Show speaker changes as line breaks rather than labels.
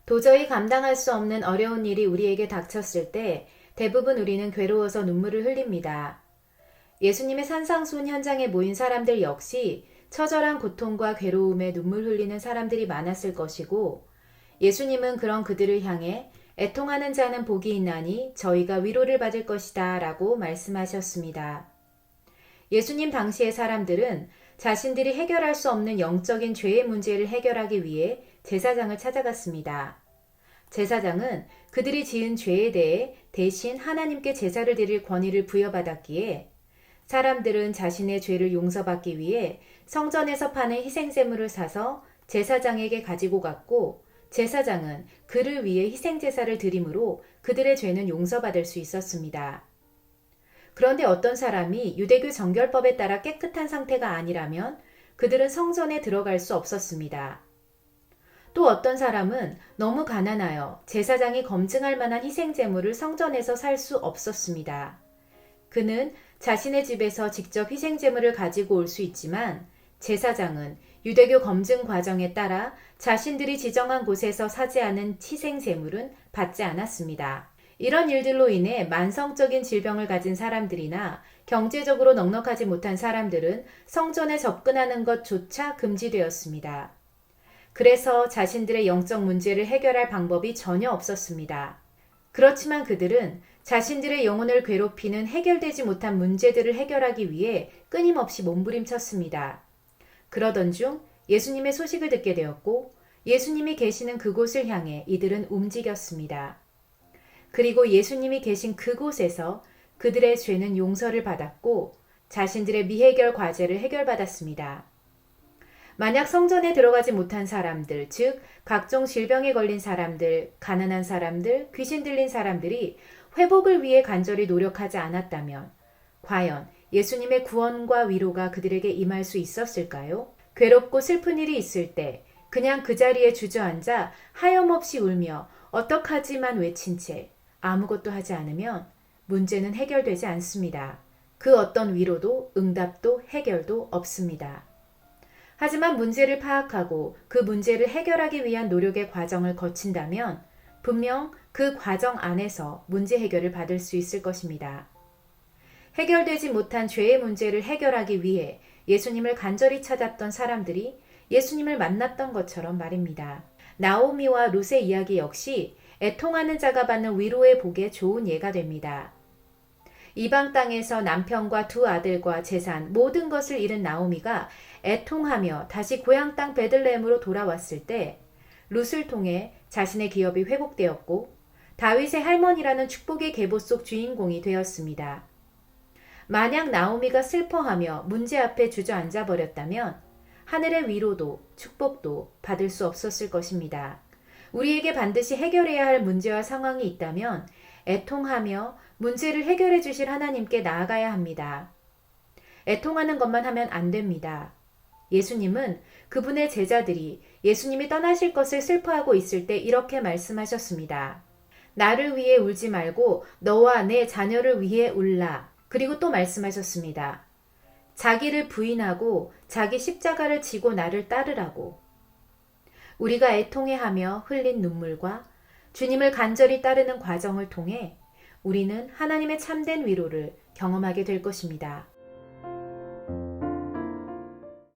도저히 감당할 수 없는 어려운 일이 우리에게 닥쳤을 때 대부분 우리는 괴로워서 눈물을 흘립니다. 예수님의 산상수훈 현장에 모인 사람들 역시 처절한 고통과 괴로움에 눈물 흘리는 사람들이 많았을 것이고, 예수님은 그런 그들을 향해 애통하는 자는 복이 있나니 저희가 위로를 받을 것이다 라고 말씀하셨습니다. 예수님 당시의 사람들은 자신들이 해결할 수 없는 영적인 죄의 문제를 해결하기 위해 제사장을 찾아갔습니다. 제사장은 그들이 지은 죄에 대해 대신 하나님께 제사를 드릴 권위를 부여받았기에 사람들은 자신의 죄를 용서받기 위해 성전에서 파는 희생제물을 사서 제사장에게 가지고 갔고, 제사장은 그를 위해 희생제사를 드림으로 그들의 죄는 용서받을 수 있었습니다. 그런데 어떤 사람이 유대교 정결법에 따라 깨끗한 상태가 아니라면 그들은 성전에 들어갈 수 없었습니다. 또 어떤 사람은 너무 가난하여 제사장이 검증할 만한 희생제물을 성전에서 살 수 없었습니다. 그는 자신의 집에서 직접 희생제물을 가지고 올 수 있지만, 제사장은 유대교 검증 과정에 따라 자신들이 지정한 곳에서 사지 않은 희생제물은 받지 않았습니다. 이런 일들로 인해 만성적인 질병을 가진 사람들이나 경제적으로 넉넉하지 못한 사람들은 성전에 접근하는 것조차 금지되었습니다. 그래서 자신들의 영적 문제를 해결할 방법이 전혀 없었습니다. 그렇지만 그들은 자신들의 영혼을 괴롭히는 해결되지 못한 문제들을 해결하기 위해 끊임없이 몸부림쳤습니다. 그러던 중 예수님의 소식을 듣게 되었고, 예수님이 계시는 그곳을 향해 이들은 움직였습니다. 그리고 예수님이 계신 그곳에서 그들의 죄는 용서를 받았고 자신들의 미해결 과제를 해결받았습니다. 만약 성전에 들어가지 못한 사람들, 즉 각종 질병에 걸린 사람들, 가난한 사람들, 귀신 들린 사람들이 회복을 위해 간절히 노력하지 않았다면 과연 예수님의 구원과 위로가 그들에게 임할 수 있었을까요? 괴롭고 슬픈 일이 있을 때 그냥 그 자리에 주저앉아 하염없이 울며 어떡하지만 외친 채 아무것도 하지 않으면 문제는 해결되지 않습니다. 그 어떤 위로도 응답도 해결도 없습니다. 하지만 문제를 파악하고 그 문제를 해결하기 위한 노력의 과정을 거친다면 분명 그 과정 안에서 문제 해결을 받을 수 있을 것입니다. 해결되지 못한 죄의 문제를 해결하기 위해 예수님을 간절히 찾았던 사람들이 예수님을 만났던 것처럼 말입니다. 나오미와 룻의 이야기 역시 애통하는 자가 받는 위로의 복에 좋은 예가 됩니다. 이방 땅에서 남편과 두 아들과 재산, 모든 것을 잃은 나오미가 애통하며 다시 고향 땅 베들레헴으로 돌아왔을 때 룻을 통해 자신의 기업이 회복되었고 다윗의 할머니라는 축복의 계보 속 주인공이 되었습니다. 만약 나오미가 슬퍼하며 문제 앞에 주저앉아 버렸다면 하늘의 위로도 축복도 받을 수 없었을 것입니다. 우리에게 반드시 해결해야 할 문제와 상황이 있다면 애통하며 문제를 해결해 주실 하나님께 나아가야 합니다. 애통하는 것만 하면 안 됩니다. 예수님은 그분의 제자들이 예수님이 떠나실 것을 슬퍼하고 있을 때 이렇게 말씀하셨습니다. 나를 위해 울지 말고 너와 내 자녀를 위해 울라. 그리고 또 말씀하셨습니다. 자기를 부인하고 자기 십자가를 지고 나를 따르라고. 우리가 애통해하며 흘린 눈물과 주님을 간절히 따르는 과정을 통해 우리는 하나님의 참된 위로를 경험하게 될 것입니다.